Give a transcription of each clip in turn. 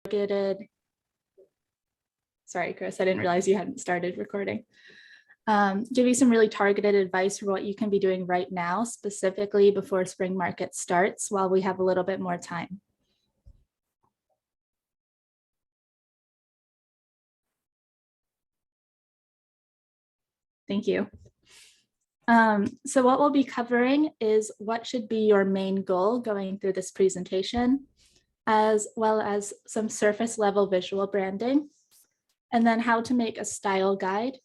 targeted. Sorry, Chris, I didn't realize you hadn't started recording. Give you some really targeted advice for what you can be doing right now, specifically before spring market starts, while we have a little bit more time. Thank you. So what we'll be covering is what should be your main goal going through this presentation, as well as some surface level visual branding, and then how to make a style guide.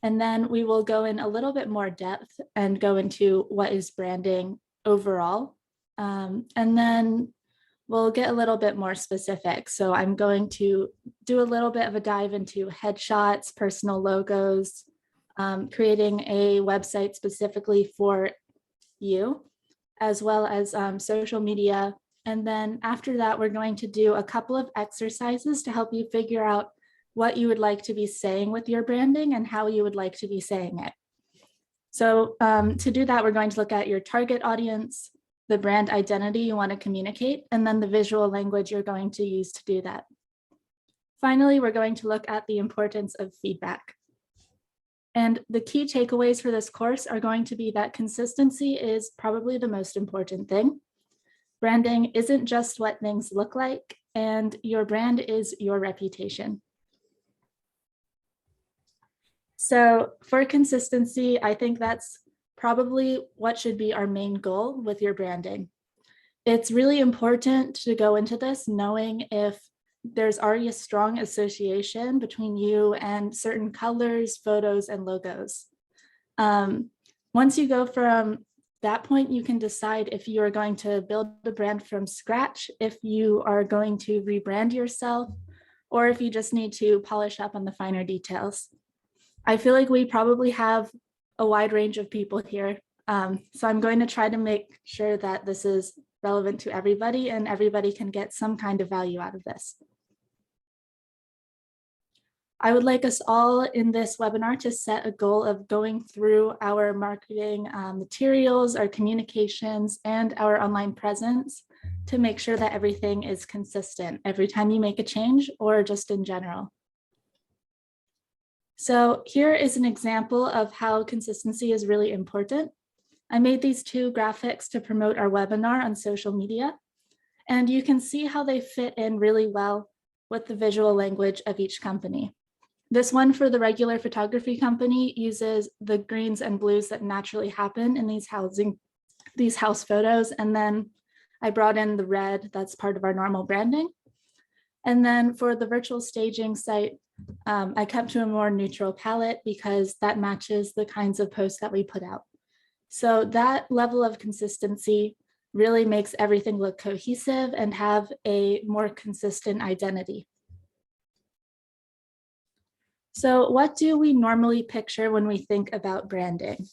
And then we will go in a little bit more depth and go into what is branding overall. And then we'll get a little bit more specific. So I'm going to do a little bit of a dive into headshots, personal logos, creating a website specifically for you, as well as social media. And then after that, we're going to do a couple of exercises to help you figure out what you would like to be saying with your branding and how you would like to be saying it. So to do that, we're going to look at your target audience, the brand identity you want to communicate, and then the visual language you're going to use to do that. Finally, we're going to look at the importance of feedback. And the key takeaways for this course are going to be that consistency is probably the most important thing. Branding isn't just what things look like, and your brand is your reputation. So for consistency, I think that's probably what should be our main goal with your branding. It's really important to go into this knowing if there's already a strong association between you and certain colors, photos, and logos. Once you go from that point, you can decide if you are going to build a brand from scratch, if you are going to rebrand yourself, or if you just need to polish up on the finer details. I feel like we probably have a wide range of people here. So I'm going to try to make sure that this is relevant to everybody and everybody can get some kind of value out of this. I would like us all in this webinar to set a goal of going through our marketing materials, our communications, and our online presence to make sure that everything is consistent every time you make a change or just in general. So here is an example of how consistency is really important. I made these two graphics to promote our webinar on social media, and you can see how they fit in really well with the visual language of each company. This one for the regular photography company uses the greens and blues that naturally happen in these house photos. And then I brought in the red that's part of our normal branding. And then for the virtual staging site, I kept to a more neutral palette because that matches the kinds of posts that we put out. So that level of consistency really makes everything look cohesive and have a more consistent identity. So what do we normally picture when we think about branding?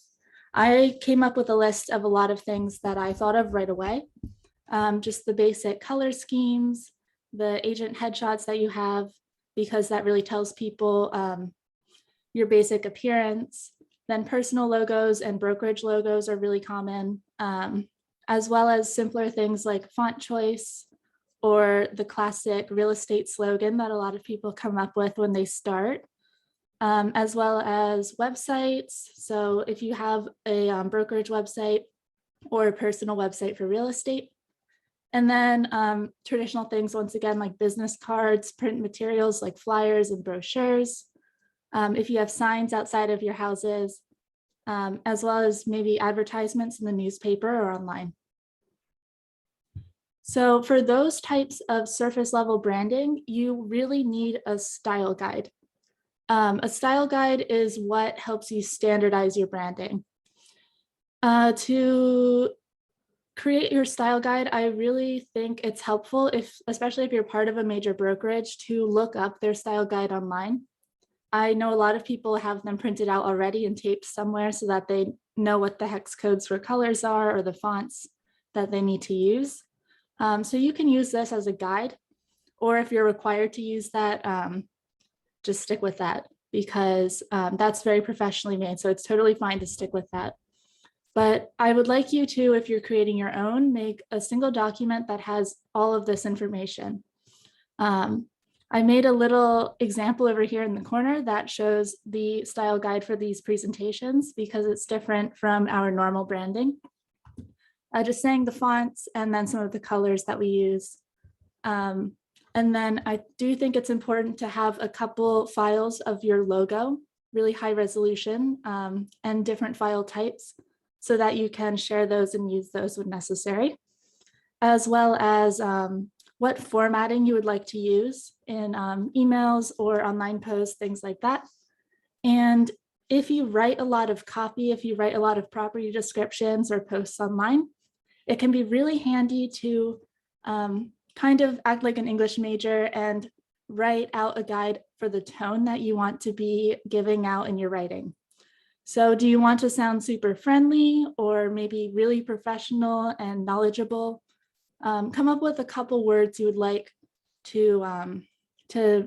I came up with a list of a lot of things that I thought of right away. Just the basic color schemes, the agent headshots that you have, because that really tells people your basic appearance. Then personal logos and brokerage logos are really common, as well as simpler things like font choice or the classic real estate slogan that a lot of people come up with when they start. As well as websites. So if you have a brokerage website or a personal website for real estate, and then traditional things, once again, like business cards, print materials like flyers and brochures. If you have signs outside of your houses, as well as maybe advertisements in the newspaper or online. So for those types of surface level branding, you really need a style guide. A style guide is what helps you standardize your branding. To create your style guide, I really think it's helpful, especially if you're part of a major brokerage, to look up their style guide online. I know a lot of people have them printed out already and taped somewhere so that they know what the hex codes for colors are or the fonts that they need to use. So you can use this as a guide, or if you're required to use that, just stick with that because that's very professionally made. So it's totally fine to stick with that. But I would like you to, if you're creating your own, make a single document that has all of this information. I made a little example over here in the corner that shows the style guide for these presentations because it's different from our normal branding. Just saying the fonts and then some of the colors that we use. And then I do think it's important to have a couple files of your logo, really high resolution, and different file types so that you can share those and use those when necessary, as well as what formatting you would like to use in emails or online posts, things like that. And if you write a lot of copy, if you write a lot of property descriptions or posts online, it can be really handy to kind of act like an English major and write out a guide for the tone that you want to be giving out in your writing. So do you want to sound super friendly or maybe really professional and knowledgeable? Come up with a couple words you would like to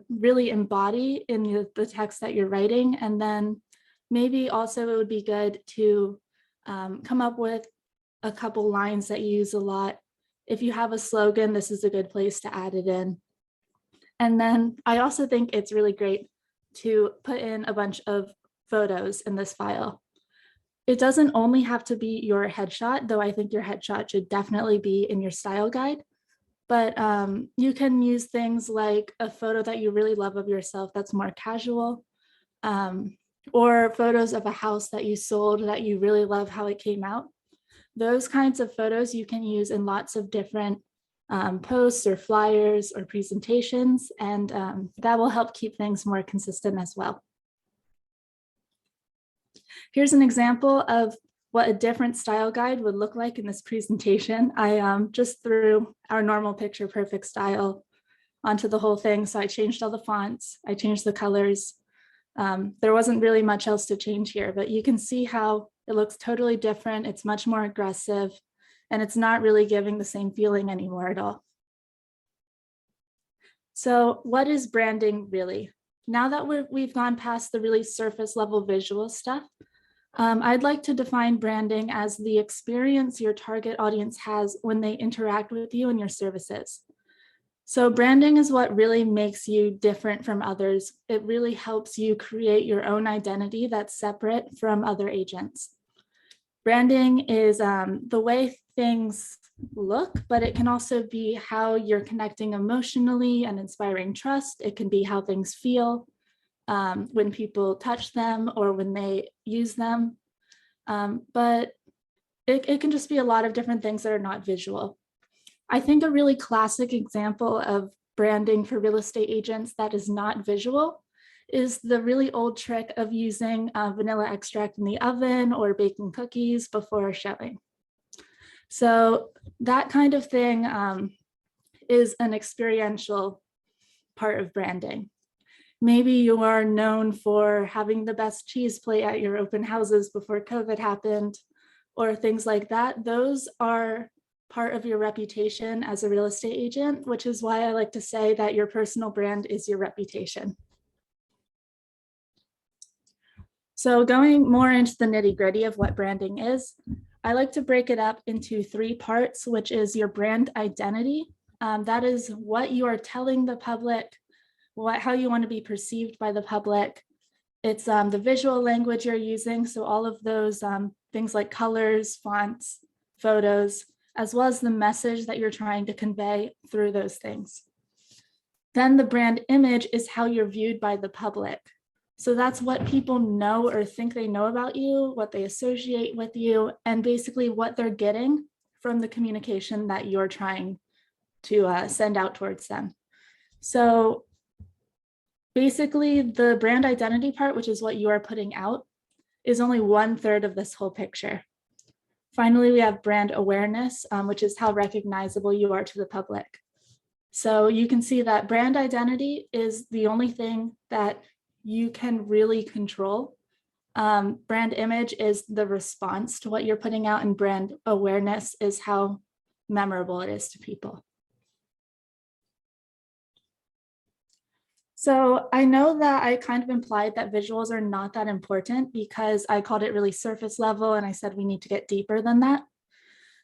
really embody in the text that you're writing. And then maybe also it would be good to come up with a couple lines that you use a lot. If you have a slogan, this is a good place to add it in. And then I also think it's really great to put in a bunch of photos in this file. It doesn't only have to be your headshot, though I think your headshot should definitely be in your style guide. But you can use things like a photo that you really love of yourself that's more casual, or photos of a house that you sold that you really love how it came out. Those kinds of photos you can use in lots of different posts or flyers or presentations, and that will help keep things more consistent as well. Here's an example of what a different style guide would look like in this presentation. I just threw our normal picture perfect style onto the whole thing. So I changed all the fonts, I changed the colors. There wasn't really much else to change here, but you can see how it looks totally different. It's much more aggressive, and it's not really giving the same feeling anymore at all. So what is branding really? Now that we've gone past the really surface level visual stuff, I'd like to define branding as the experience your target audience has when they interact with you and your services. So branding is what really makes you different from others. It really helps you create your own identity that's separate from other agents. Branding is the way things look, but it can also be how you're connecting emotionally and inspiring trust. It can be how things feel when people touch them or when they use them. But it can just be a lot of different things that are not visual. I think a really classic example of branding for real estate agents that is not visual is the really old trick of using vanilla extract in the oven or baking cookies before showing. So that kind of thing is an experiential part of branding. Maybe you are known for having the best cheese plate at your open houses before COVID happened, or things like that. Those are part of your reputation as a real estate agent, which is why I like to say that your personal brand is your reputation. So going more into the nitty-gritty of what branding is, I like to break it up into 3 parts, which is your brand identity. That is what you are telling the public, how you want to be perceived by the public. It's the visual language you're using. So all of those things like colors, fonts, photos, as well as the message that you're trying to convey through those things. Then the brand image is how you're viewed by the public. So that's what people know or think they know about you, what they associate with you, and basically what they're getting from the communication that you're trying to send out towards them. So basically the brand identity part, which is what you are putting out, is only 1/3 of this whole picture. Finally, we have brand awareness, which is how recognizable you are to the public. So you can see that brand identity is the only thing that you can really control. Brand image is the response to what you're putting out, and brand awareness is how memorable it is to people. So I know that I kind of implied that visuals are not that important because I called it really surface level and I said we need to get deeper than that.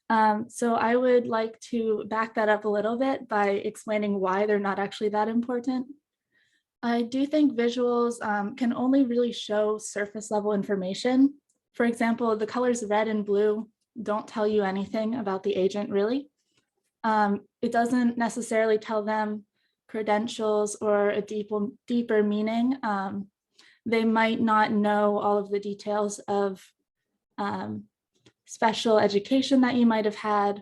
So I would like to back that up a little bit by explaining why they're not actually that important. I do think visuals can only really show surface level information. For example, the colors red and blue don't tell you anything about the agent really. It doesn't necessarily tell them credentials or a deeper meaning. They might not know all of the details of special education that you might have had,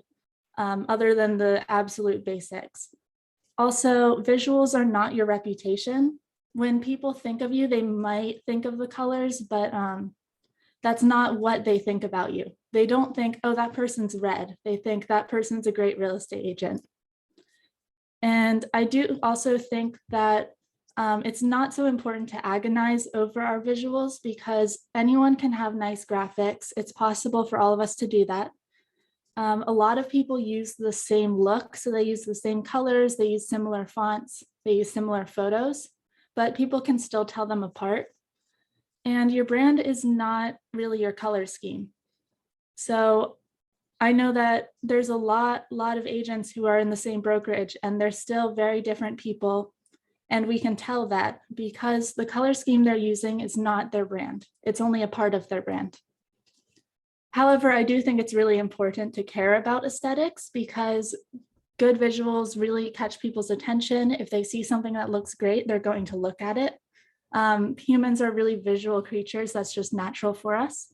other than the absolute basics. Also, visuals are not your reputation. When people think of you, they might think of the colors, but that's not what they think about you. They don't think, oh, that person's red. They think that person's a great real estate agent. And I do also think that it's not so important to agonize over our visuals because anyone can have nice graphics. It's possible for all of us to do that. A lot of people use the same look, so they use the same colors, they use similar fonts, they use similar photos, but people can still tell them apart. And your brand is not really your color scheme. So I know that there's a lot of agents who are in the same brokerage and they're still very different people. And we can tell that because the color scheme they're using is not their brand. It's only a part of their brand. However, I do think it's really important to care about aesthetics because good visuals really catch people's attention. If they see something that looks great, they're going to look at it. Humans are really visual creatures. That's just natural for us.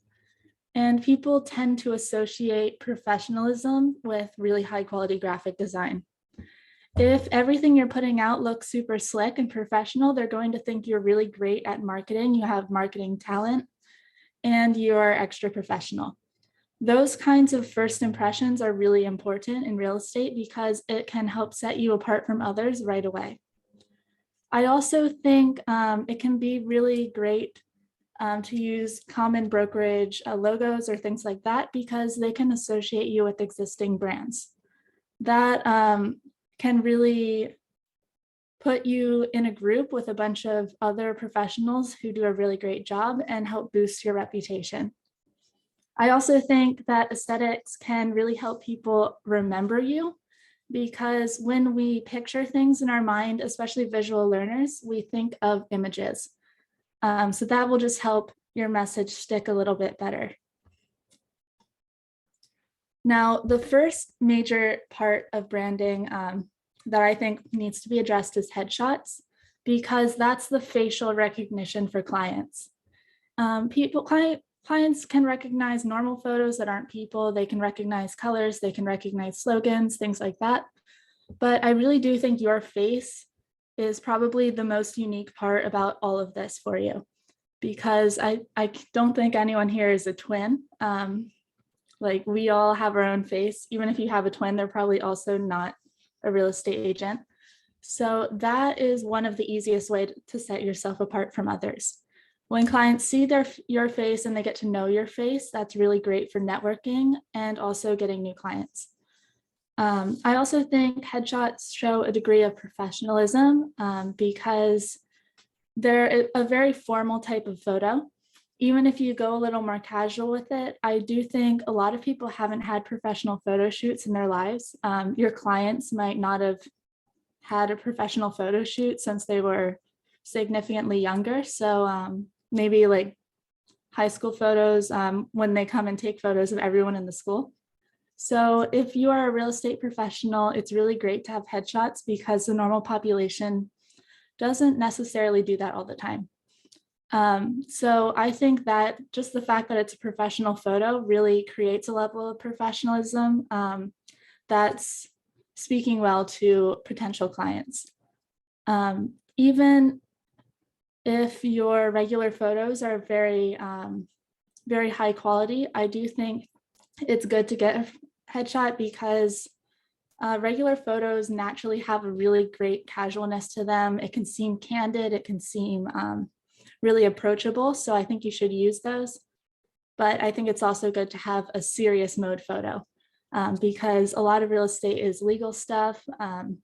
And people tend to associate professionalism with really high quality graphic design. If everything you're putting out looks super slick and professional, they're going to think you're really great at marketing, you have marketing talent, and you're extra professional. Those kinds of first impressions are really important in real estate because it can help set you apart from others right away. I also think it can be really great to use common brokerage logos or things like that because they can associate you with existing brands. That can really put you in a group with a bunch of other professionals who do a really great job and help boost your reputation. I also think that aesthetics can really help people remember you because when we picture things in our mind, especially visual learners, we think of images. So that will just help your message stick a little bit better. Now, the first major part of branding that I think needs to be addressed is headshots, because that's the facial recognition for clients. Clients can recognize normal photos that aren't people, they can recognize colors, they can recognize slogans, things like that. But I really do think your face is probably the most unique part about all of this for you, because I don't think anyone here is a twin. Like we all have our own face. Even if you have a twin, they're probably also not a real estate agent. So that is one of the easiest ways to set yourself apart from others. When clients see your face and they get to know your face, that's really great for networking and also getting new clients. I also think headshots show a degree of professionalism because they're a very formal type of photo. Even if you go a little more casual with it, I do think a lot of people haven't had professional photo shoots in their lives. Your clients might not have had a professional photo shoot since they were significantly younger. So maybe like high school photos when they come and take photos of everyone in the school. So if you are a real estate professional, it's really great to have headshots because the normal population doesn't necessarily do that all the time. So I think that just the fact that it's a professional photo really creates a level of professionalism that's speaking well to potential clients. Even if your regular photos are very, very high quality, I do think it's good to get a headshot because regular photos naturally have a really great casualness to them. It can seem candid, it can seem really approachable. So I think you should use those. But I think it's also good to have a serious mode photo because a lot of real estate is legal stuff.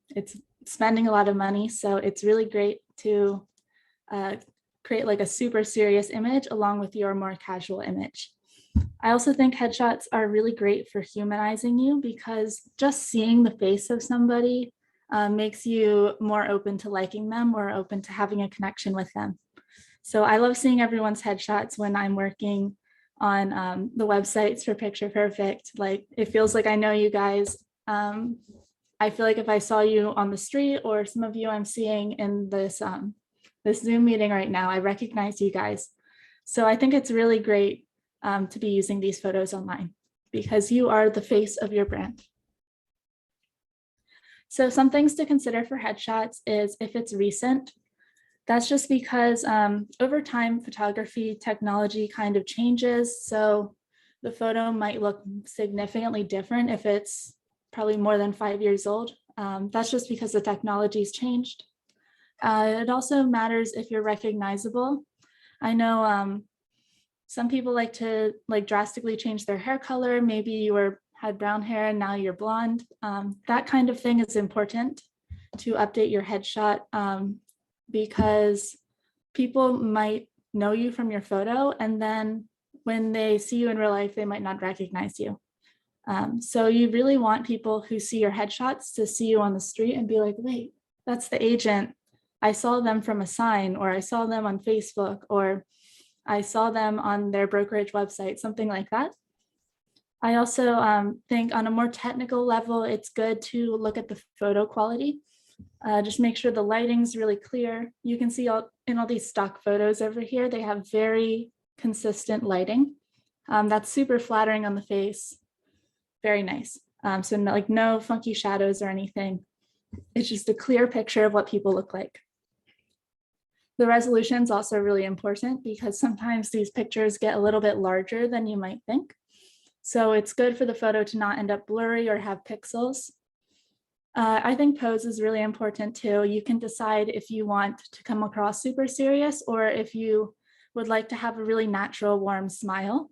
It's spending a lot of money. So it's really great to create like a super serious image along with your more casual image. I also think headshots are really great for humanizing you because just seeing the face of somebody makes you more open to liking them or open to having a connection with them. So I love seeing everyone's headshots when I'm working on the websites for Picture Perfect. Like it feels like I know you guys. I feel like if I saw you on the street or some of you I'm seeing in this Zoom meeting right now, I recognize you guys. So I think it's really great to be using these photos online because you are the face of your brand. So some things to consider for headshots is if it's recent. That's just because over time, photography technology kind of changes. So the photo might look significantly different if it's probably more than 5 years old. That's just because the technology's changed. It also matters if you're recognizable. I know some people like to drastically change their hair color. Maybe you had brown hair and now you're blonde. That kind of thing is important to update your headshot because people might know you from your photo, and then when they see you in real life, they might not recognize you. So you really want people who see your headshots to see you on the street and be like, wait, that's the agent. I saw them from a sign, or I saw them on Facebook, or I saw them on their brokerage website, something like that. I also think on a more technical level, it's good to look at the photo quality. Just make sure the lighting's really clear. You can see in all these stock photos over here, they have very consistent lighting. That's super flattering on the face. Very nice. So no funky shadows or anything. It's just a clear picture of what people look like. The resolution is also really important because sometimes these pictures get a little bit larger than you might think. So it's good for the photo to not end up blurry or have pixels. I think pose is really important too. You can decide if you want to come across super serious or if you would like to have a really natural, warm smile.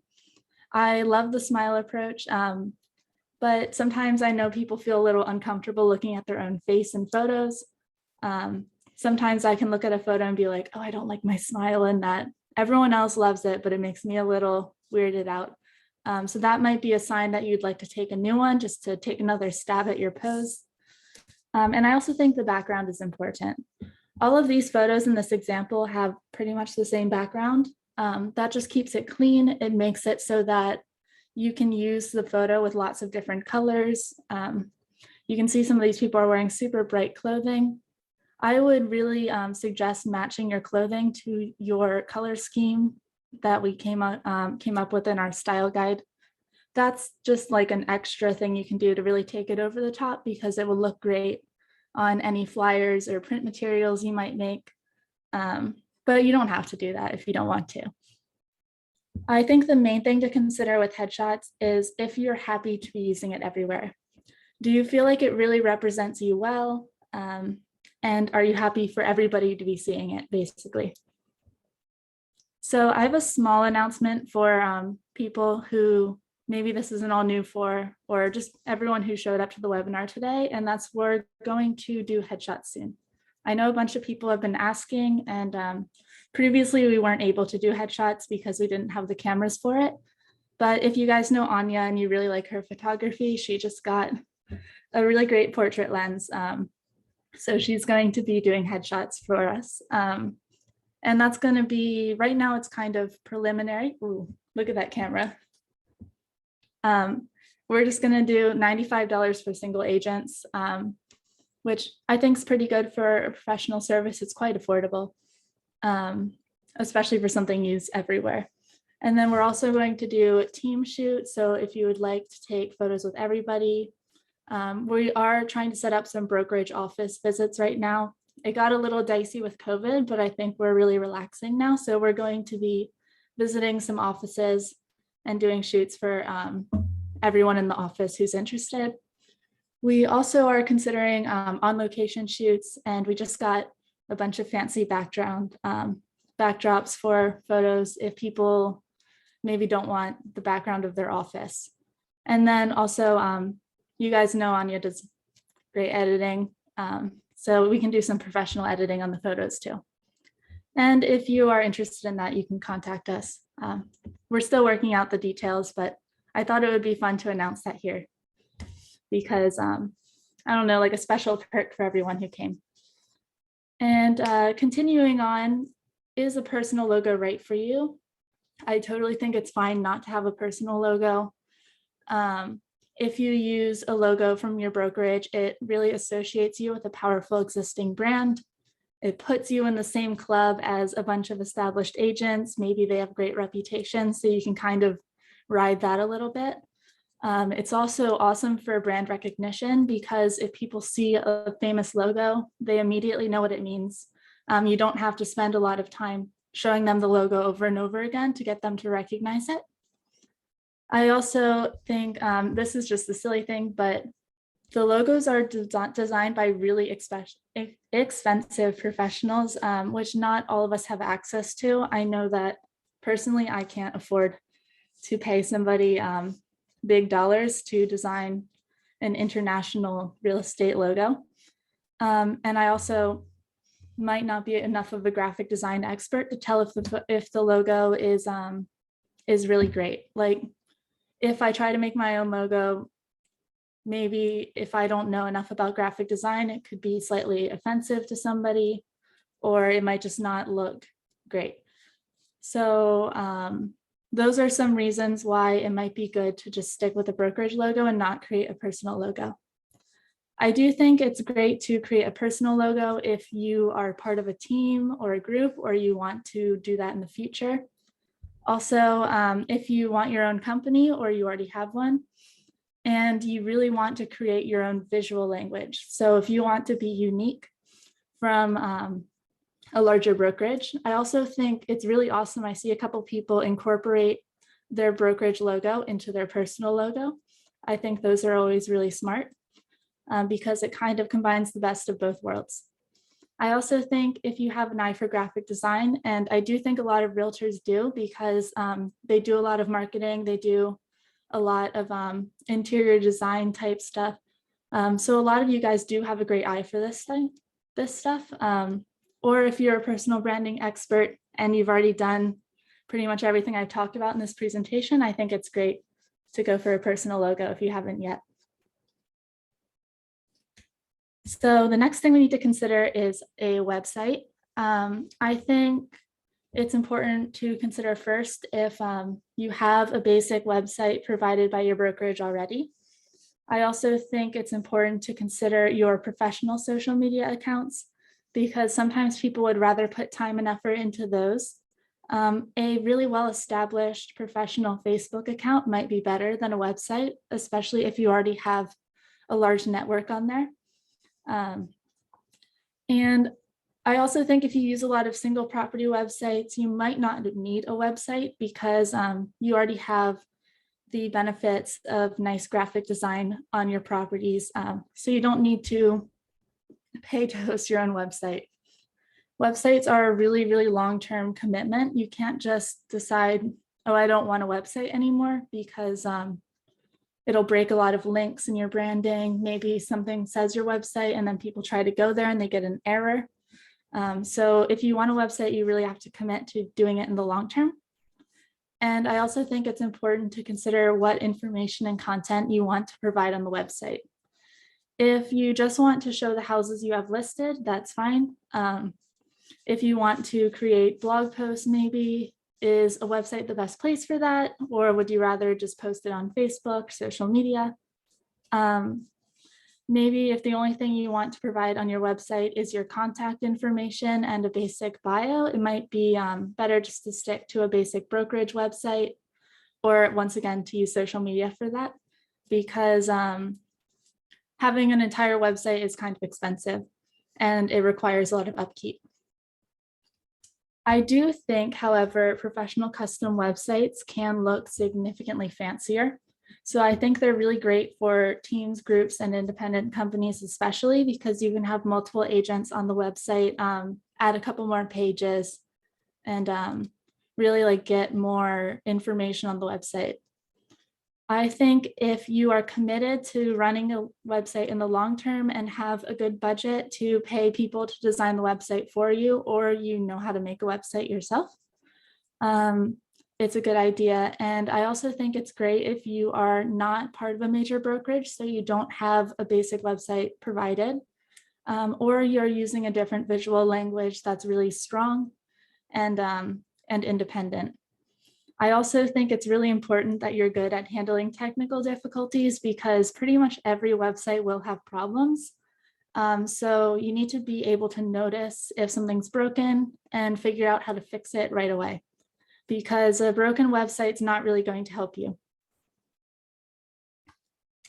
I love the smile approach, but sometimes I know people feel a little uncomfortable looking at their own face in photos. Sometimes I can look at a photo and be like, oh, I don't like my smile in that. Everyone else loves it, but it makes me a little weirded out. So that might be a sign that you'd like to take a new one, just to take another stab at your pose. And I also think the background is important. All of these photos in this example have pretty much the same background. That just keeps it clean. It makes it so that you can use the photo with lots of different colors. You can see some of these people are wearing super bright clothing. I would really suggest matching your clothing to your color scheme that we came up with in our style guide. That's just like an extra thing you can do to really take it over the top because it will look great on any flyers or print materials you might make. But you don't have to do that if you don't want to. I think the main thing to consider with headshots is if you're happy to be using it everywhere. Do you feel like it really represents you well? And are you happy for everybody to be seeing it, basically? So I have a small announcement for people who maybe this isn't all new for, or just everyone who showed up to the webinar today, and that's we're going to do headshots soon. I know a bunch of people have been asking, and previously we weren't able to do headshots because we didn't have the cameras for it. But if you guys know Anya and you really like her photography, she just got a really great portrait lens. So she's going to be doing headshots for us. And that's going to be, right now it's kind of preliminary. Ooh, look at that camera. We're just going to do $95 for single agents, which I think is pretty good for a professional service. It's quite affordable, especially for something used everywhere. And then we're also going to do a team shoot. So if you would like to take photos with everybody, we are trying to set up some brokerage office visits right now. It got a little dicey with COVID, but I think we're really relaxing now. So we're going to be visiting some offices and doing shoots for everyone in the office who's interested. We also are considering on location shoots, and we just got a bunch of fancy backdrops for photos if people maybe don't want the background of their office. And then also, you guys know Anya does great editing, so we can do some professional editing on the photos too. And if you are interested in that, you can contact us. We're still working out the details, but I thought it would be fun to announce that here because I don't know, like a special perk for everyone who came. And continuing on, is a personal logo right for you? I totally think it's fine not to have a personal logo. If you use a logo from your brokerage, it really associates you with a powerful existing brand. It puts you in the same club as a bunch of established agents. Maybe they have great reputations, so you can kind of ride that a little bit. It's also awesome for brand recognition because if people see a famous logo, they immediately know what it means. You don't have to spend a lot of time showing them the logo over and over again to get them to recognize it. I also think this is just a silly thing, but the logos are designed by really expensive professionals, which not all of us have access to. I know that personally, I can't afford to pay somebody big dollars to design an international real estate logo. And I also might not be enough of a graphic design expert to tell if the logo is really great. Like if I try to make my own logo, maybe if I don't know enough about graphic design, it could be slightly offensive to somebody, or it might just not look great. So those are some reasons why it might be good to just stick with a brokerage logo and not create a personal logo. I do think it's great to create a personal logo if you are part of a team or a group, or you want to do that in the future. Also, if you want your own company or you already have one, and you really want to create your own visual language. So if you want to be unique from a larger brokerage, I also think it's really awesome. I see a couple people incorporate their brokerage logo into their personal logo. I think those are always really smart because it kind of combines the best of both worlds. I also think if you have an eye for graphic design, and I do think a lot of realtors do because they do a lot of marketing, they do a lot of interior design type stuff. So a lot of you guys do have a great eye for this stuff. Or if you're a personal branding expert and you've already done pretty much everything I've talked about in this presentation, I think it's great to go for a personal logo if you haven't yet. So the next thing we need to consider is a website. I think it's important to consider first if you have a basic website provided by your brokerage already. I also think it's important to consider your professional social media accounts because sometimes people would rather put time and effort into those. A really well-established professional Facebook account might be better than a website, especially if you already have a large network on there. And I also think if you use a lot of single property websites, you might not need a website because you already have the benefits of nice graphic design on your properties. So you don't need to pay to host your own website. Websites are a really, really long-term commitment. You can't just decide, oh, I don't want a website anymore because it'll break a lot of links in your branding. Maybe something says your website and then people try to go there and they get an error. So if you want a website, you really have to commit to doing it in the long term. And I also think it's important to consider what information and content you want to provide on the website. If you just want to show the houses you have listed, that's fine. If you want to create blog posts, maybe is a website the best place for that? Or would you rather just post it on Facebook, social media? Maybe if the only thing you want to provide on your website is your contact information and a basic bio, it might be better just to stick to a basic brokerage website, or once again, to use social media for that, because having an entire website is kind of expensive and it requires a lot of upkeep. I do think, however, professional custom websites can look significantly fancier. So I think they're really great for teams, groups, and independent companies, especially because you can have multiple agents on the website, add a couple more pages, and really like get more information on the website. I think if you are committed to running a website in the long term and have a good budget to pay people to design the website for you, or you know how to make a website yourself, it's a good idea. And I also think it's great if you are not part of a major brokerage, so you don't have a basic website provided, or you're using a different visual language that's really strong and independent. I also think it's really important that you're good at handling technical difficulties, because pretty much every website will have problems. So you need to be able to notice if something's broken and figure out how to fix it right away, because a broken website's not really going to help you.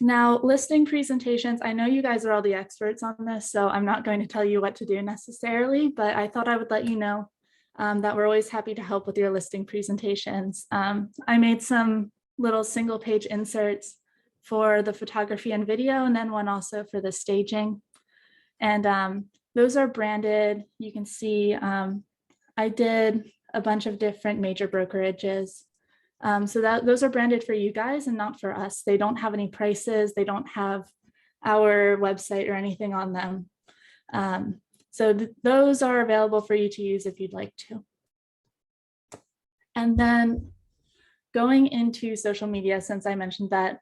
Now, listing presentations, I know you guys are all the experts on this, so I'm not going to tell you what to do necessarily, but I thought I would let you know that we're always happy to help with your listing presentations. I made some little single page inserts for the photography and video, and then one also for the staging. And those are branded. You can see I did a bunch of different major brokerages. So those are branded for you guys and not for us. They don't have any prices. They don't have our website or anything on them. So those are available for you to use if you'd like to. And then going into social media, since I mentioned that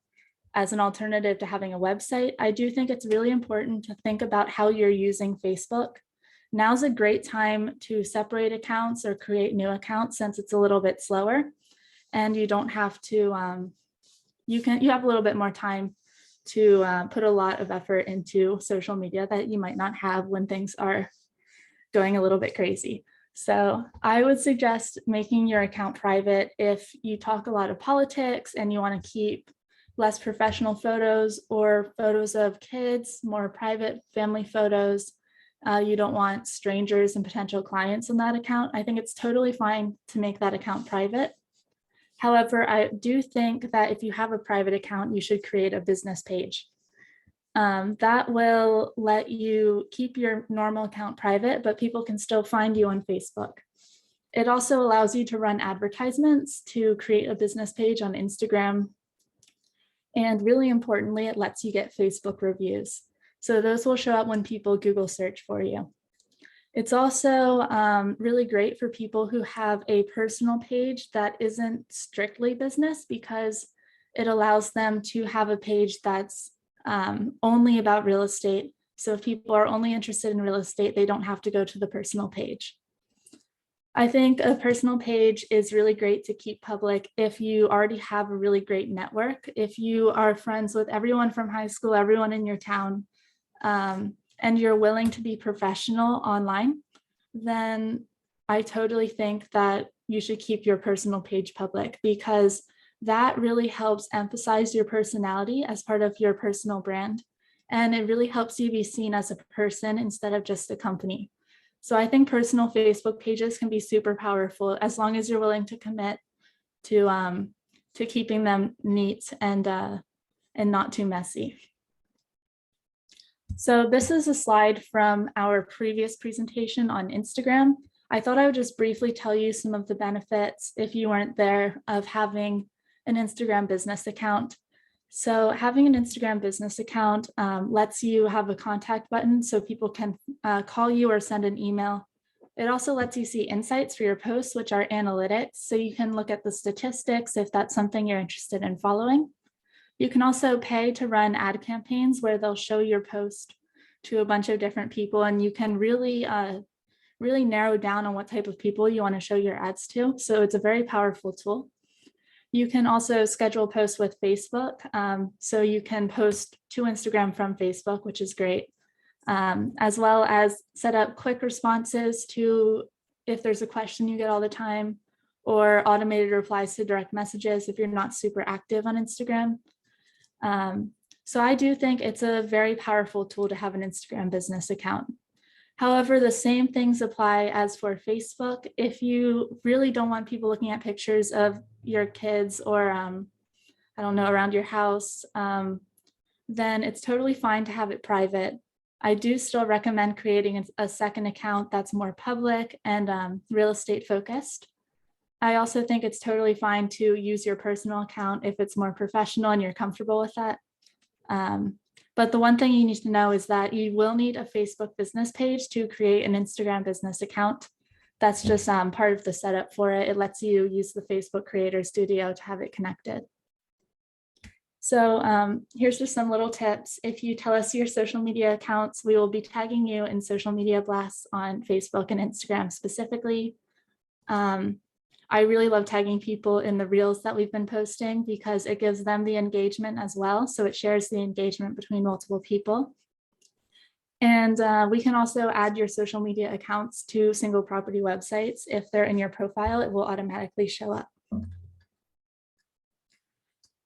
as an alternative to having a website, I do think it's really important to think about how you're using Facebook. Now's a great time to separate accounts or create new accounts, since it's a little bit slower and you don't have to, you have a little bit more time to put a lot of effort into social media that you might not have when things are going a little bit crazy. So I would suggest making your account private if you talk a lot of politics and you want to keep less professional photos or photos of kids, more private family photos. You don't want strangers and potential clients in that account. I think it's totally fine to make that account private. However, I do think that if you have a private account, you should create a business page. That will let you keep your normal account private, but people can still find you on Facebook. It also allows you to run advertisements to create a business page on Instagram. And really importantly, it lets you get Facebook reviews. So those will show up when people Google search for you. It's also really great for people who have a personal page that isn't strictly business, because it allows them to have a page that's only about real estate. So if people are only interested in real estate, they don't have to go to the personal page. I think a personal page is really great to keep public if you already have a really great network. If you are friends with everyone from high school, everyone in your town, and you're willing to be professional online, then I totally think that you should keep your personal page public, because that really helps emphasize your personality as part of your personal brand. And it really helps you be seen as a person instead of just a company. So I think personal Facebook pages can be super powerful as long as you're willing to commit to keeping them neat and not too messy. So this is a slide from our previous presentation on Instagram. I thought I would just briefly tell you some of the benefits, if you weren't there, of having an Instagram business account. So having an Instagram business account lets you have a contact button so people can call you or send an email. It also lets you see insights for your posts, which are analytics. So you can look at the statistics if that's something you're interested in following. You can also pay to run ad campaigns where they'll show your post to a bunch of different people, and you can really narrow down on what type of people you want to show your ads to. So it's a very powerful tool. You can also schedule posts with Facebook. So you can post to Instagram from Facebook, which is great, as well as set up quick responses to if there's a question you get all the time, or automated replies to direct messages if you're not super active on Instagram. So I do think it's a very powerful tool to have an Instagram business account. However, the same things apply as for Facebook. If you really don't want people looking at pictures of your kids or, I don't know, around your house, then it's totally fine to have it private. I do still recommend creating a second account that's more public and real estate focused. I also think it's totally fine to use your personal account if it's more professional and you're comfortable with that. But the one thing you need to know is that you will need a Facebook business page to create an Instagram business account. That's just part of the setup for it. It lets you use the Facebook Creator Studio to have it connected. So here's just some little tips. If you tell us your social media accounts, we will be tagging you in social media blasts on Facebook and Instagram specifically. I really love tagging people in the reels that we've been posting because it gives them the engagement as well. So it shares the engagement between multiple people. And we can also add your social media accounts to single property websites. If they're in your profile, it will automatically show up.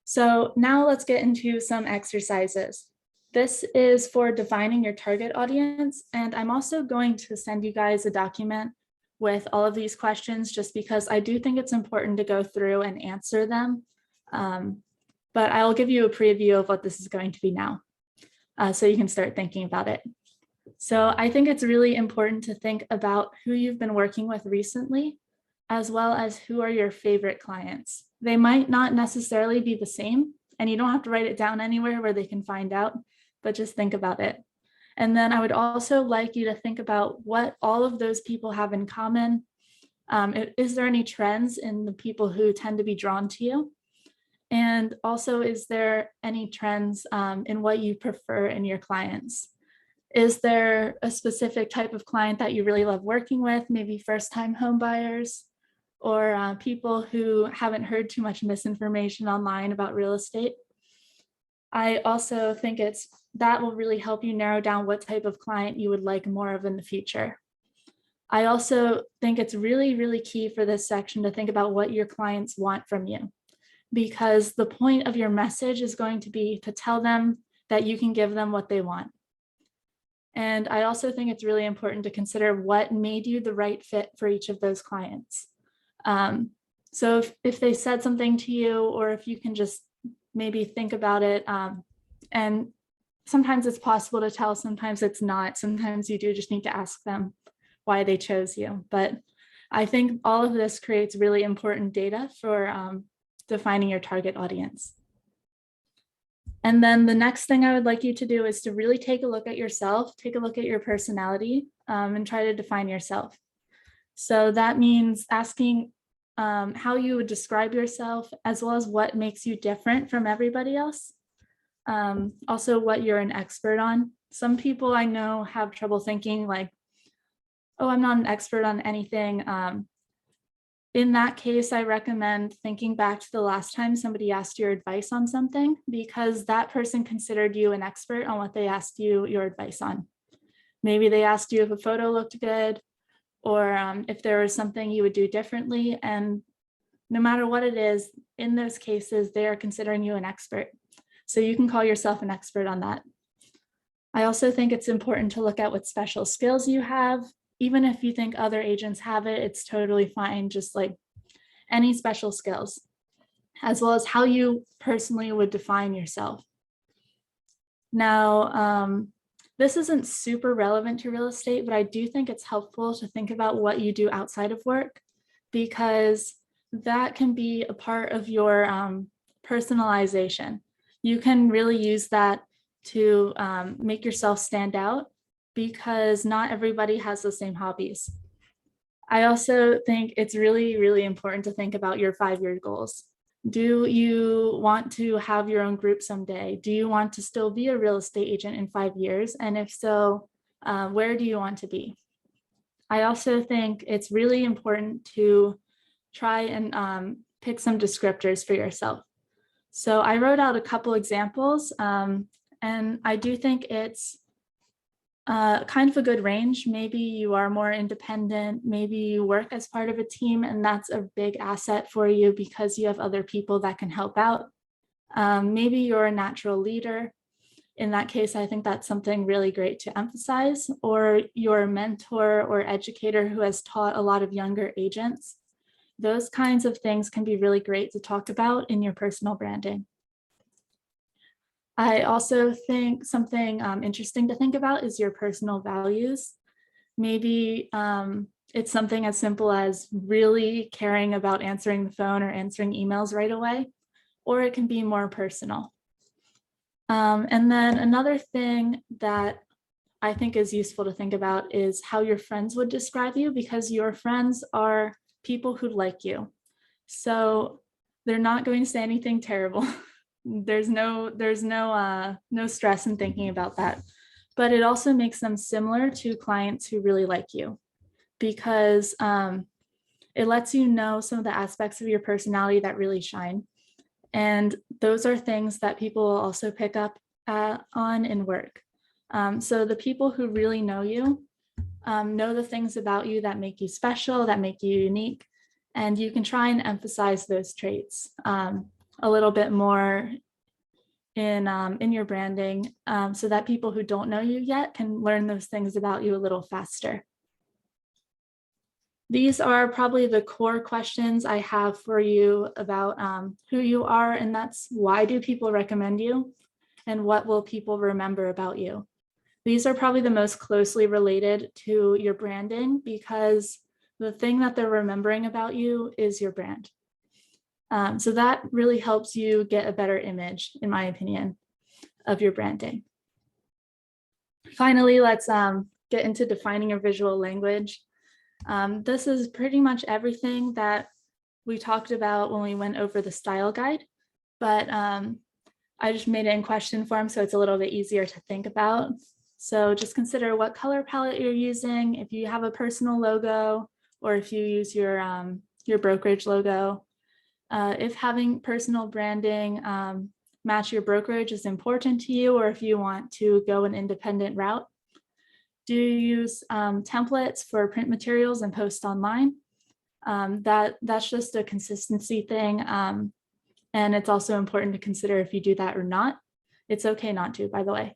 So now let's get into some exercises. This is for defining your target audience. And I'm also going to send you guys a document with all of these questions, just because I do think it's important to go through and answer them. But I'll give you a preview of what this is going to be now, so you can start thinking about it. So I think it's really important to think about who you've been working with recently, as well as who are your favorite clients. They might not necessarily be the same, and you don't have to write it down anywhere where they can find out, but just think about it. And then I would also like you to think about what all of those people have in common. Is there any trends in the people who tend to be drawn to you? And also, is there any trends in what you prefer in your clients? Is there a specific type of client that you really love working with, maybe first-time home buyers, or people who haven't heard too much misinformation online about real estate? I also think that will really help you narrow down what type of client you would like more of in the future. I also think it's really, really key for this section to think about what your clients want from you, because the point of your message is going to be to tell them that you can give them what they want. And I also think it's really important to consider what made you the right fit for each of those clients. So if they said something to you, or if you can just maybe think about it, and sometimes it's possible to tell, sometimes it's not. Sometimes you do just need to ask them why they chose you. But I think all of this creates really important data for defining your target audience. And then the next thing I would like you to do is to really take a look at yourself, take a look at your personality, and try to define yourself. So that means asking how you would describe yourself, as well as what makes you different from everybody else. Also, what you're an expert on. Some people I know have trouble thinking like, oh, I'm not an expert on anything. In that case, I recommend thinking back to the last time somebody asked your advice on something, because that person considered you an expert on what they asked you your advice on. Maybe they asked you if a photo looked good, or if there was something you would do differently. And no matter what it is, in those cases, they are considering you an expert. So you can call yourself an expert on that. I also think it's important to look at what special skills you have. Even if you think other agents have it, it's totally fine. Just like any special skills, as well as how you personally would define yourself. Now, this isn't super relevant to real estate, but I do think it's helpful to think about what you do outside of work, because that can be a part of your personalization. You can really use that to make yourself stand out, because not everybody has the same hobbies. I also think it's really, really important to think about your 5-year goals. Do you want to have your own group someday? Do you want to still be a real estate agent in 5 years? And if so, where do you want to be? I also think it's really important to try and pick some descriptors for yourself. So I wrote out a couple examples, and I do think it's kind of a good range. Maybe you are more independent, maybe you work as part of a team, and that's a big asset for you because you have other people that can help out. Maybe you're a natural leader. In that case, I think that's something really great to emphasize. Or you're a mentor or educator who has taught a lot of younger agents. Those kinds of things can be really great to talk about in your personal branding. I also think something interesting to think about is your personal values. Maybe it's something as simple as really caring about answering the phone or answering emails right away, or it can be more personal. And then another thing that I think is useful to think about is how your friends would describe you, because your friends are people who like you. So they're not going to say anything terrible. No stress in thinking about that. But it also makes them similar to clients who really like you, because it lets you know some of the aspects of your personality that really shine. And those are things that people will also pick up on in work. So the people who really know you know the things about you that make you special, that make you unique, and you can try and emphasize those traits a little bit more in your branding, so that people who don't know you yet can learn those things about you a little faster. These are probably the core questions I have for you about who you are, and that's why do people recommend you, and what will people remember about you? These are probably the most closely related to your branding, because the thing that they're remembering about you is your brand. So that really helps you get a better image, in my opinion, of your branding. Finally, let's get into defining your visual language. This is pretty much everything that we talked about when we went over the style guide, but I just made it in question form so it's a little bit easier to think about. So just consider what color palette you're using, if you have a personal logo, or if you use your brokerage logo. If having personal branding match your brokerage is important to you, or if you want to go an independent route. Do you use templates for print materials and post online? That's just a consistency thing. And it's also important to consider if you do that or not. It's okay not to, by the way.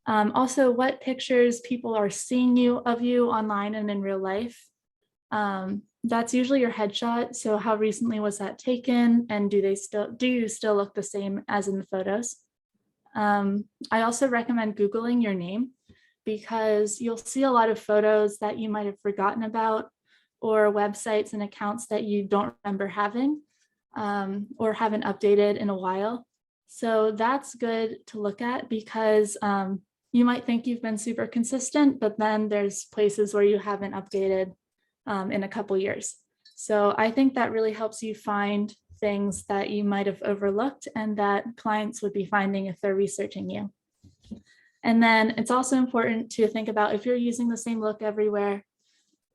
Also, what pictures people are seeing of you online and in real life. That's usually your headshot. So how recently was that taken? And do you still look the same as in the photos? I also recommend Googling your name, because you'll see a lot of photos that you might have forgotten about, or websites and accounts that you don't remember having, or haven't updated in a while. So that's good to look at, because you might think you've been super consistent, but then there's places where you haven't updated in a couple years. So I think that really helps you find things that you might have overlooked and that clients would be finding if they're researching you. And then it's also important to think about if you're using the same look everywhere,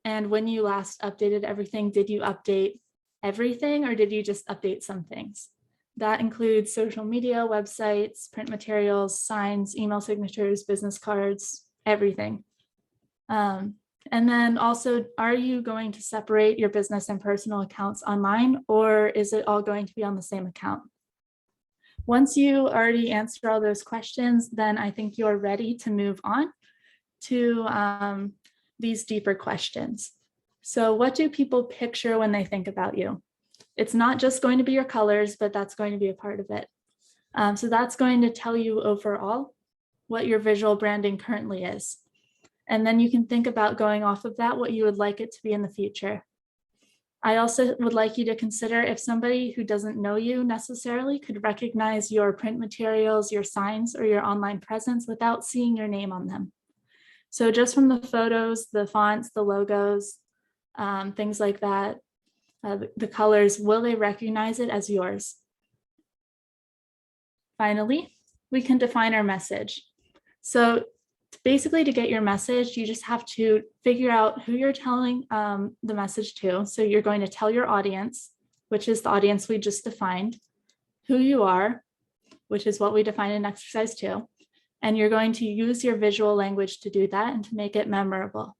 and when you last updated everything, did you update everything, or did you just update some things? That includes social media, websites, print materials, signs, email signatures, business cards, everything. And then also, are you going to separate your business and personal accounts online, or is it all going to be on the same account? Once you already answer all those questions, then I think you're ready to move on to these deeper questions. So what do people picture when they think about you? It's not just going to be your colors, but that's going to be a part of it. So that's going to tell you overall what your visual branding currently is. And then you can think about going off of that, what you would like it to be in the future. I also would like you to consider if somebody who doesn't know you necessarily could recognize your print materials, your signs, or your online presence without seeing your name on them. So just from the photos, the fonts, the logos, things like that, the colors, will they recognize it as yours? Finally, we can define our message. So basically, to get your message, you just have to figure out who you're telling the message to. So you're going to tell your audience, which is the audience we just defined, who you are, which is what we define in exercise 2. And you're going to use your visual language to do that and to make it memorable.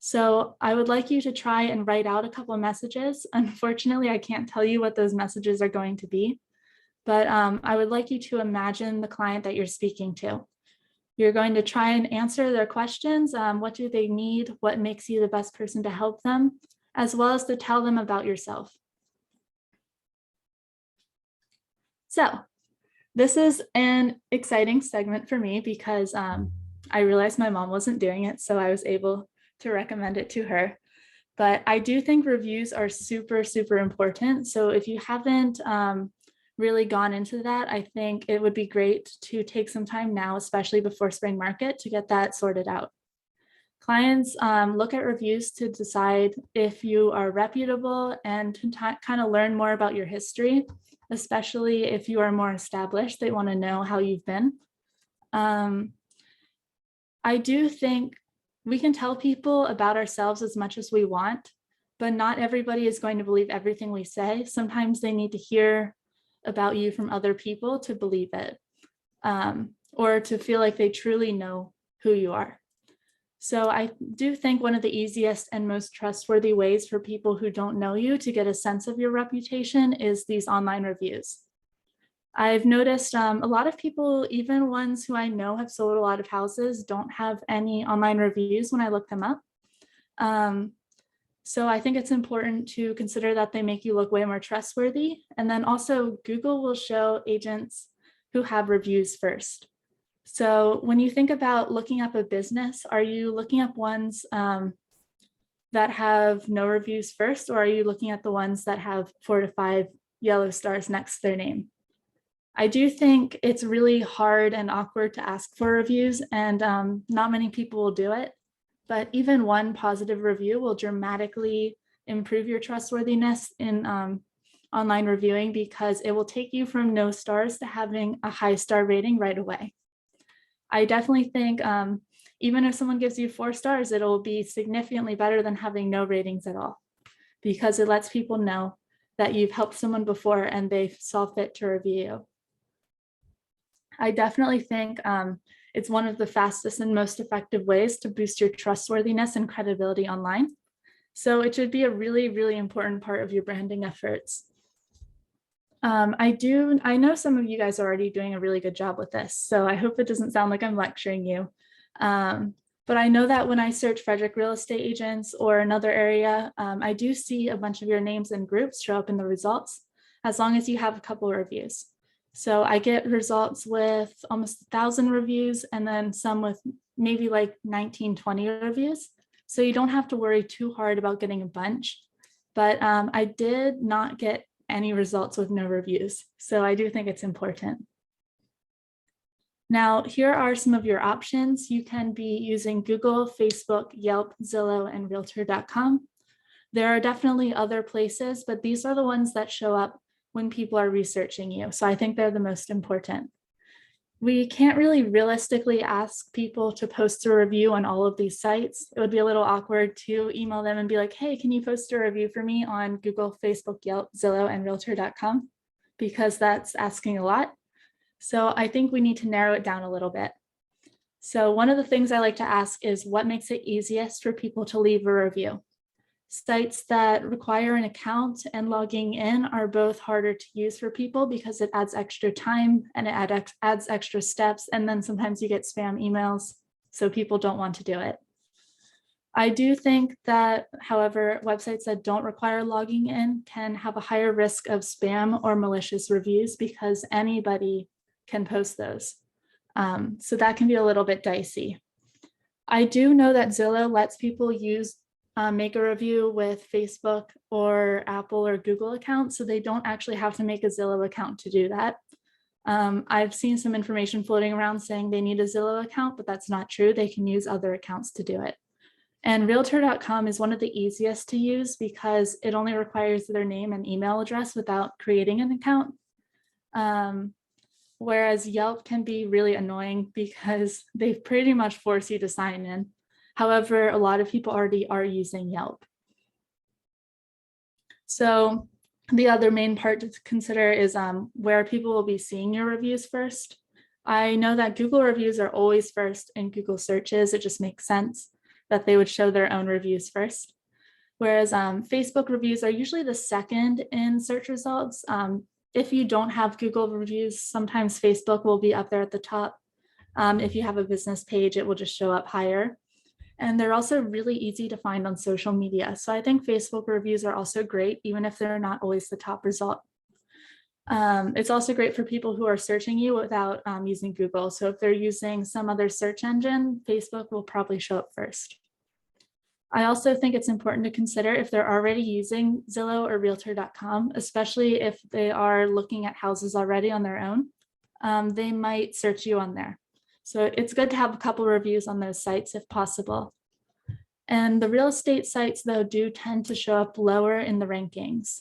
So I would like you to try and write out a couple of messages. Unfortunately, I can't tell you what those messages are going to be, but I would like you to imagine the client that you're speaking to. You're going to try and answer their questions. What do they need? What makes you the best person to help them, as well as to tell them about yourself. So this is an exciting segment for me because I realized my mom wasn't doing it, so I was able to recommend it to her. But I do think reviews are super, super important. So if you haven't really gone into that, I think it would be great to take some time now, especially before spring market, to get that sorted out. Clients look at reviews to decide if you are reputable and to kind of learn more about your history, especially if you are more established. They want to know how you've been. I do think we can tell people about ourselves as much as we want, but not everybody is going to believe everything we say. Sometimes they need to hear about you from other people to believe it, or to feel like they truly know who you are. So I do think one of the easiest and most trustworthy ways for people who don't know you to get a sense of your reputation is these online reviews. I've noticed a lot of people, even ones who I know have sold a lot of houses, don't have any online reviews when I look them up. So I think it's important to consider that they make you look way more trustworthy. And then also Google will show agents who have reviews first. So when you think about looking up a business, are you looking up ones that have no reviews first, or are you looking at the ones that have 4 to 5 yellow stars next to their name? I do think it's really hard and awkward to ask for reviews, and not many people will do it. But even one positive review will dramatically improve your trustworthiness in online reviewing, because it will take you from no stars to having a high star rating right away. I definitely think even if someone gives you 4 stars, it'll be significantly better than having no ratings at all, because it lets people know that you've helped someone before and they saw fit to review you. I definitely think it's one of the fastest and most effective ways to boost your trustworthiness and credibility online. So it should be a really, really important part of your branding efforts. I know some of you guys are already doing a really good job with this, so I hope it doesn't sound like I'm lecturing you. But I know that when I search Frederick real estate agents or another area, I do see a bunch of your names and groups show up in the results, as long as you have a couple of reviews. So I get results with almost 1,000 reviews, and then some with maybe like 19, 20 reviews. So you don't have to worry too hard about getting a bunch. But I did not get any results with no reviews. So I do think it's important. Now, here are some of your options. You can be using Google, Facebook, Yelp, Zillow, and Realtor.com. There are definitely other places, but these are the ones that show up when people are researching you. So I think they're the most important. We can't really realistically ask people to post a review on all of these sites. It would be a little awkward to email them and be like, hey, can you post a review for me on Google, Facebook, Yelp, Zillow, and Realtor.com? Because that's asking a lot. So I think we need to narrow it down a little bit. So one of the things I like to ask is, what makes it easiest for people to leave a review? Sites that require an account and logging in are both harder to use for people because it adds extra time and it adds extra steps. And then sometimes you get spam emails, so people don't want to do it. I do think that, however, websites that don't require logging in can have a higher risk of spam or malicious reviews because anybody can post those. So that can be a little bit dicey. I do know that Zillow lets people make a review with Facebook or Apple or Google accounts, so they don't actually have to make a Zillow account to do that. I've seen some information floating around saying they need a Zillow account, but that's not true. They can use other accounts to do it. And Realtor.com is one of the easiest to use because it only requires their name and email address without creating an account. Whereas Yelp can be really annoying because they pretty much force you to sign in. However, a lot of people already are using Yelp. So the other main part to consider is where people will be seeing your reviews first. I know that Google reviews are always first in Google searches. It just makes sense that they would show their own reviews first. Whereas Facebook reviews are usually the second in search results. If you don't have Google reviews, sometimes Facebook will be up there at the top. If you have a business page, it will just show up higher. And they're also really easy to find on social media. So I think Facebook reviews are also great, even if they're not always the top result. It's also great for people who are searching you without using Google. So if they're using some other search engine, Facebook will probably show up first. I also think it's important to consider if they're already using Zillow or Realtor.com, especially if they are looking at houses already on their own. They might search you on there. So it's good to have a couple reviews on those sites if possible. And the real estate sites, though, do tend to show up lower in the rankings.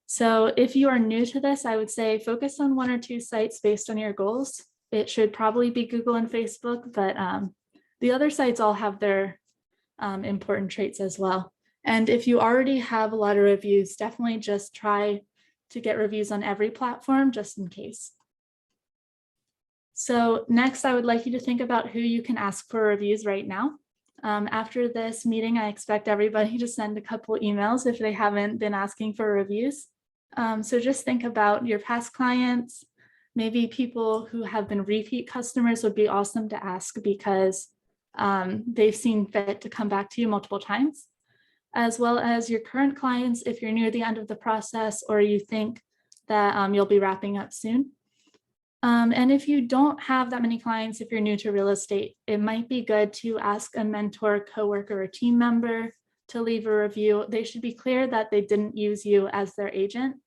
So if you are new to this, I would say focus on 1 or 2 sites based on your goals. It should probably be Google and Facebook, but the other sites all have their important traits as well. And if you already have a lot of reviews, definitely just try to get reviews on every platform just in case. So next, I would like you to think about who you can ask for reviews right now. After this meeting, I expect everybody to send a couple emails if they haven't been asking for reviews. So just think about your past clients, maybe people who have been repeat customers would be awesome to ask because they've seen fit to come back to you multiple times, as well as your current clients if you're near the end of the process or you think that you'll be wrapping up soon. And if you don't have that many clients, if you're new to real estate, it might be good to ask a mentor, coworker, or team member to leave a review. They should be clear that they didn't use you as their agent,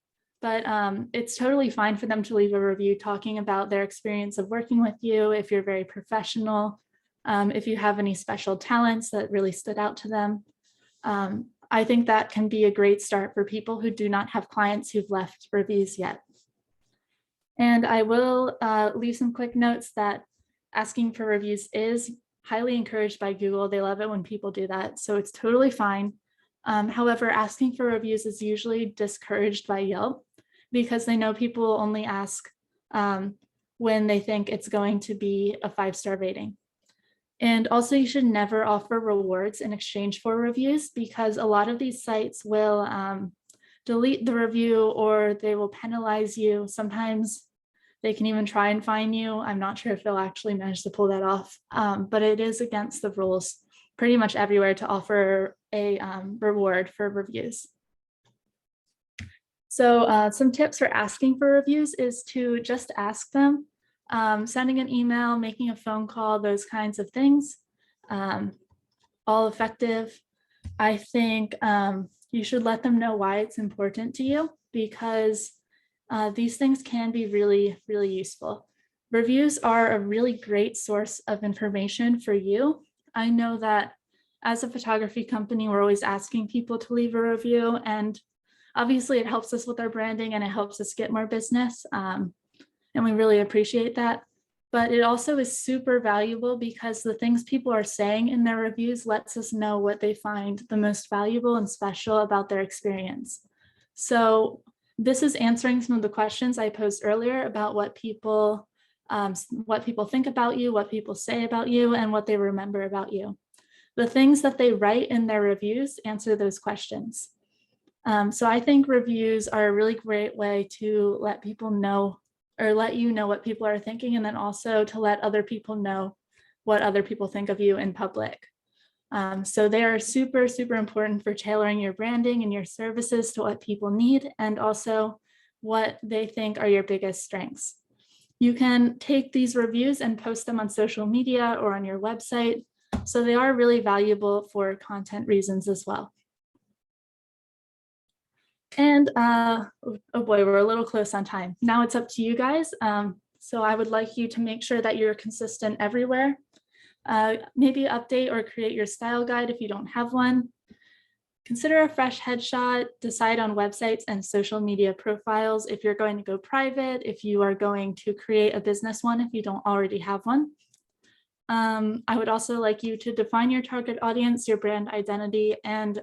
but it's totally fine for them to leave a review talking about their experience of working with you, if you're very professional, if you have any special talents that really stood out to them. I think that can be a great start for people who do not have clients who've left reviews yet. And I will leave some quick notes that asking for reviews is highly encouraged by Google. They love it when people do that, so it's totally fine. However, asking for reviews is usually discouraged by Yelp because they know people only ask when they think it's going to be a 5-star rating. And also, you should never offer rewards in exchange for reviews because a lot of these sites will delete the review or they will penalize you. Sometimes they can even try and fine you. I'm not sure if they'll actually manage to pull that off, but it is against the rules pretty much everywhere to offer a reward for reviews. So some tips for asking for reviews is to just ask them, sending an email, making a phone call, those kinds of things, all effective. I think you should let them know why it's important to you because these things can be really, really useful. Reviews are a really great source of information for you. I know that as a photography company, we're always asking people to leave a review, and obviously it helps us with our branding and it helps us get more business. And we really appreciate that. But it also is super valuable because the things people are saying in their reviews lets us know what they find the most valuable and special about their experience. So this is answering some of the questions I posed earlier about what people think about you, what people say about you, and what they remember about you. The things that they write in their reviews answer those questions. So I think reviews are a really great way to let people know or let you know what people are thinking, and then also to let other people know what other people think of you in public. So they are super, super important for tailoring your branding and your services to what people need and also what they think are your biggest strengths. You can take these reviews and post them on social media or on your website. So they are really valuable for content reasons as well. And oh boy, we're a little close on time. Now it's up to you guys. So I would like you to make sure that you're consistent everywhere. Maybe update or create your style guide if you don't have one. Consider a fresh headshot, decide on websites and social media profiles if you're going to go private, if you are going to create a business one if you don't already have one. I would also like you to define your target audience, your brand identity, and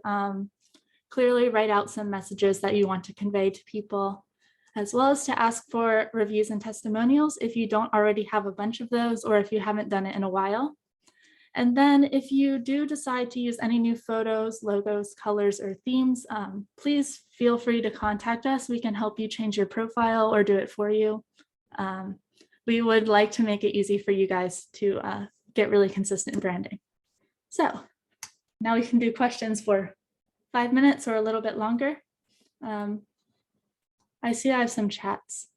clearly write out some messages that you want to convey to people, as well as to ask for reviews and testimonials if you don't already have a bunch of those or if you haven't done it in a while. And then if you do decide to use any new photos, logos, colors, or themes, please feel free to contact us. We can help you change your profile or do it for you. We would like to make it easy for you guys to get really consistent branding. So now we can do questions for 5 minutes or a little bit longer. I see I have some chats.